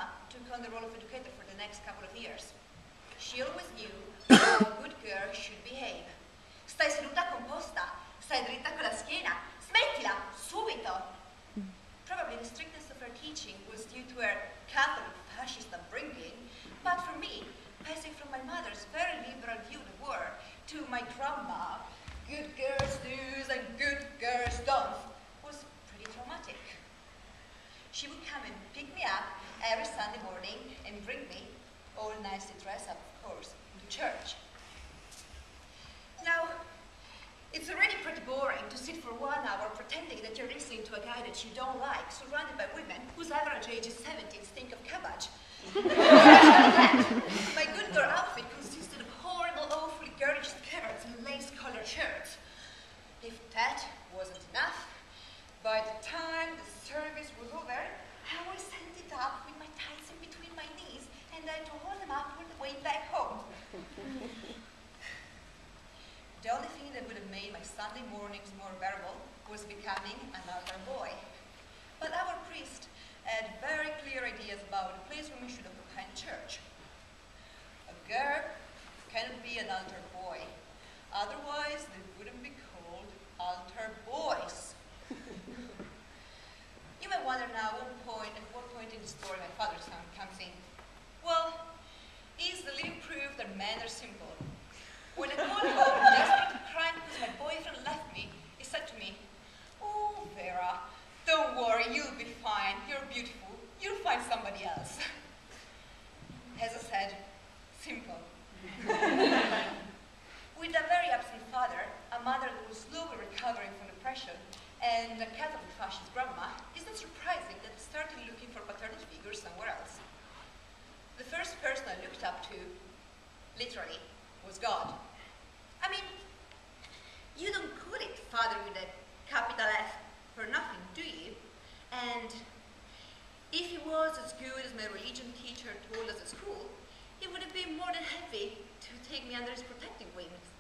grandma took on the role of educator for the next couple of years. She always knew how a good girl should behave. Stai seduta composta, stai dritta con la schiena, smettila, subito. Probably the strictness of her teaching was due to her Catholic fascist upbringing, but for me, passing from my mother's very liberal view of the world to my grandma, good girls do's and good girls don't, was pretty traumatic. She would come and pick me up every Sunday morning and bring me, all nicely dressed up, of course, to church. Now, it's already pretty boring to sit for 1 hour pretending that you're listening to a guy that you don't like, surrounded by women whose average age is 70 and stink of cabbage. My good girl outfit consisted of horrible, awfully girlish skirts and lace-colored shirts. If that wasn't enough, by the time the service was over, I always ended up with my tights in between my knees and I had to hold them up all the way back home. The only thing that would have made my Sunday mornings more bearable was becoming an altar boy. But our priest had very clear ideas about the place women should occupy in church. A girl cannot be an altar boy. Otherwise, they wouldn't be called altar boys. You may wonder now at what point in the story my father's son comes in. Well, he's the living proof that men are simple. When I called home, desperate and crying because my boyfriend left me, he said to me, "Oh, Vera, don't worry, you'll be fine. You're beautiful. You'll find somebody else." As I said, simple. With a very absent father, a mother who was slowly recovering from depression, and a Catholic fascist grandma, it's not surprising that I started looking for paternal figures somewhere else. The first person I looked up to, literally, was God. I mean, you don't call it Father with a capital F for nothing, do you? And if he was as good as my religion teacher told us at school, he would have been more than happy to take me under his protecting wings.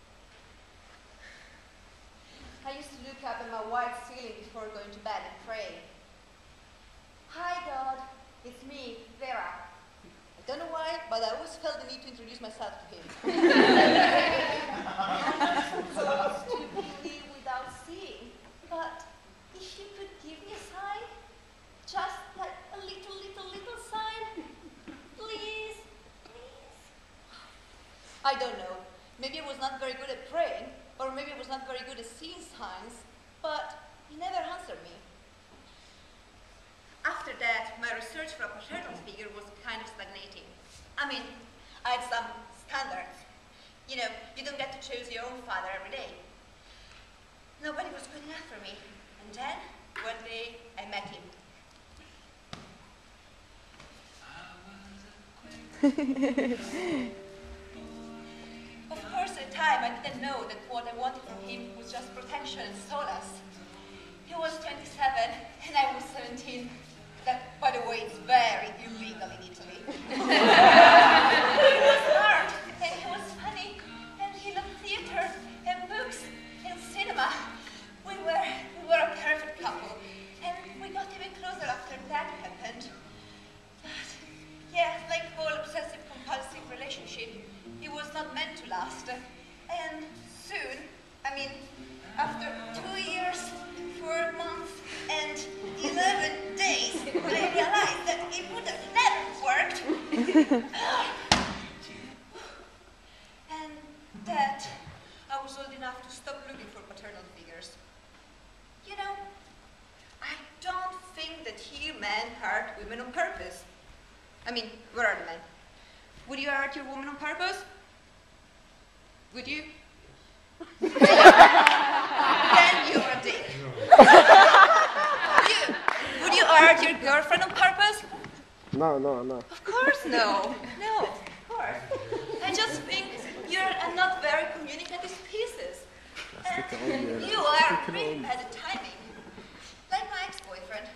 I used to look up at my white ceiling before going to bed and pray. "Hi God, it's me, Vera." I don't know why, but I always felt the need to introduce myself to him. I'm supposed to believe without seeing, but if you could give me a sign, just like a little sign, please, please. I don't know. Maybe I was not very good at praying, or maybe I was not very good at seeing signs, but he never answered me. After that, my research for a paternal figure was kind of stagnating. I mean, I had some standards. You know, you don't get to choose your own father every day. Nobody was good enough for me. And then, one day, I met him. Of course, at the time, I didn't know that what I wanted from him was just protection and solace. He was 27, and I was 17. That, by the way, is very illegal in Italy. He was smart, and he was funny, and he loved theater, and books, and cinema. We were a perfect couple, and we got even closer after that happened. But, yeah, like all obsessive-compulsive relationship, it was not meant to last. And soon, I mean, after 2 years, 4 months, and 11 days, I realized that it would have never worked. And that I was old enough to stop looking for paternal figures. You know, I don't think that here men hurt women on purpose. I mean, where are the men? Would you hurt your woman on purpose? Would you? Then you're a dick. Would you hurt your girlfriend on purpose? No. Of course no. No, of course. I just think you're a not very communicative species. And you are really bad at timing. Like my ex-boyfriend.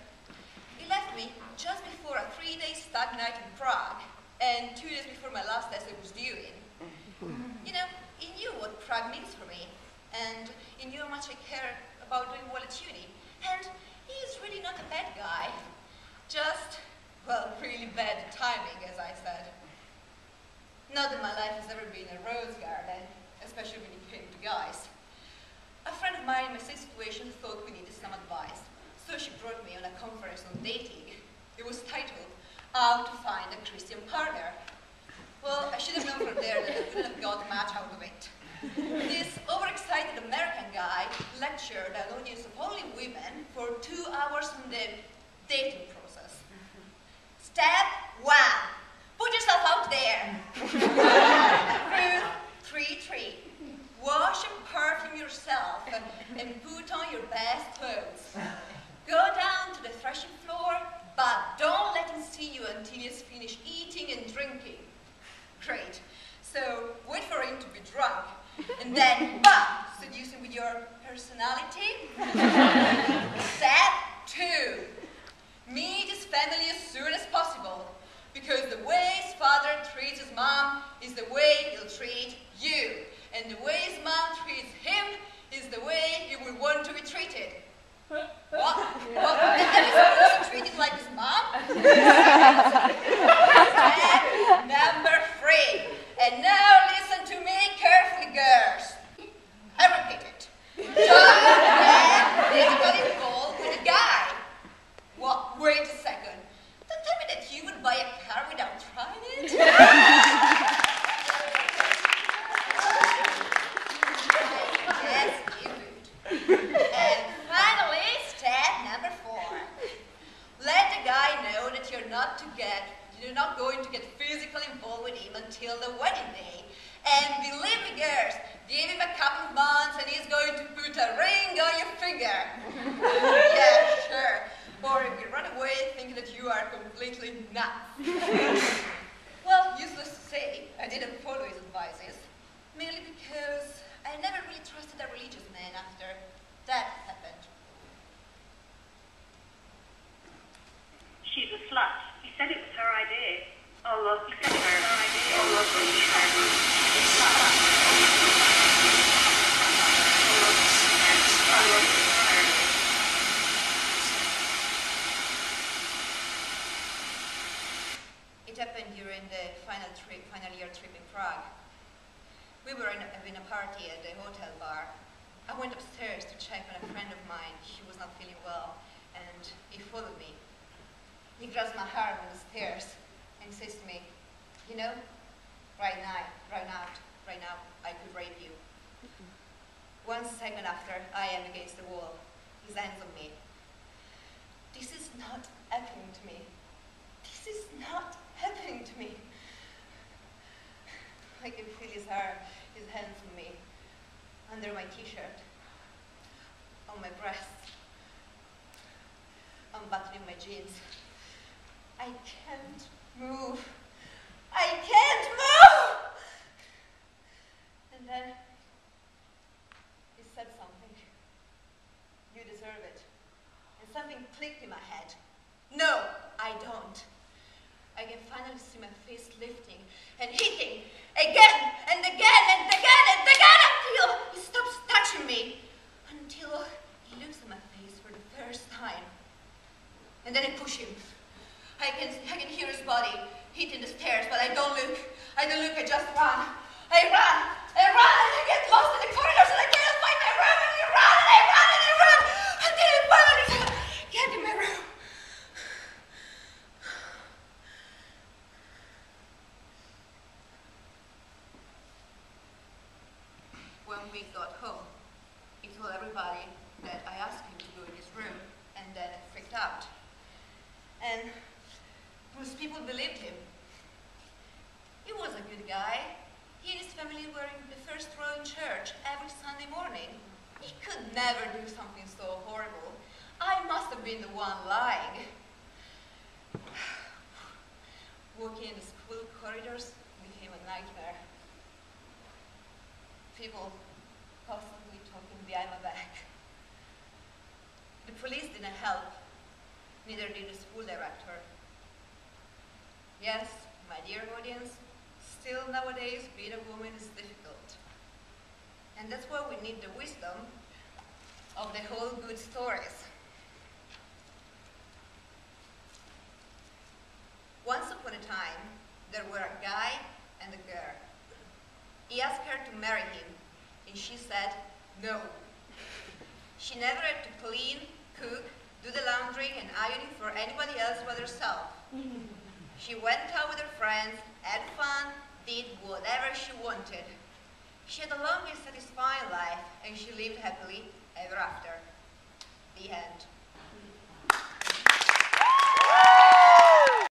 He left me just before a 3-day stag night in Prague, and 2 days before my last test I was due in. You know, he knew what Prague means for me, and he knew how much I care about doing well at uni. And he's really not a bad guy. Just, well, really bad timing, as I said. Not that my life has ever been a rose garden, especially when it came to guys. A friend of mine in my same situation thought we needed some advice, so she brought me on a conference on dating. It was titled, How to Find a Christian Partner. Well, I should have known from there that I wouldn't have got much out of it. This overexcited American guy lectured an audience of only women for 2 hours on the dating process. Step 1, put yourself out there. Rule 3.3, wash and perfume yourself and put on your best clothes. Go down to the threshing floor, but don't let him see you until he's finished eating and drinking. Great. So wait for him to be drunk, and then, bam, seduce him with your personality. Step 2, meet his family as soon as possible, because the way his father treats his mom is the way he'll treat you, and the way his mom treats him is the way he will want to be treated. What? What? And then he's supposed to treat him like his mom? Step number 3. And now listen to me carefully, girls. I repeat it. Don't get physically involved with a guy. What? Wait a second. Don't tell me that you would buy a car without trying it? Yes, you would. And finally, step number 4. Let the guy know that you're not going to get physically involved with him until the wedding day. And believe me, girls, give him a couple of months and he's going to put a ring on your finger. Yeah, sure. Or if you run away thinking that you are completely nuts. Well, useless to say, I didn't follow his advices, mainly because I never really trusted a religious man after that happened. She's a slut. He said it was her idea. Oh, look, he said it was her idea. Oh, look, he said it was her It happened during the final year trip in Prague. We were having a party at the hotel bar. I went upstairs to check on a friend of mine. She was not feeling well, and he followed me. He grabs my arm on the stairs and says to me, you know, right now, I could rape you. 1 second after, I am against the wall. His hands on me. This is not happening to me. This is not happening to me. I can feel his hands on me, under my t-shirt, on my breast, unbuttoning my jeans. I can't move. I can't move! And then he said something. You deserve it. And something clicked in my head. No, I don't. I can finally see my face lifting and hitting again and again and again and again until he stops touching me. Until he looks at my face for the first time. And then I push him. I can hear his body hitting the stairs, but I don't look. I just run. I run, and I get lost in the corridors, and I can't find my room, and I run, and I run, and I run, until I finally get in my room. When we got home, he told everybody that I asked him to go in his room, and then I freaked out. And most people believed him. He was a good guy. He and his family were in the first row in church every Sunday morning. He could never do something so horrible. I must have been the one lying. Walking in the school corridors became a nightmare. People constantly talking behind my back. The police didn't help. Neither did the school director. Yes, my dear audience, still nowadays being a woman is difficult. And that's why we need the wisdom of the whole good stories. Once time, there were a guy and a girl. He asked her to marry him, and she said no. She never had to clean, cook, do the laundry and ironing for anybody else but herself. She went out with her friends, had fun, did whatever she wanted. She had a long and satisfying life, and she lived happily ever after. The end.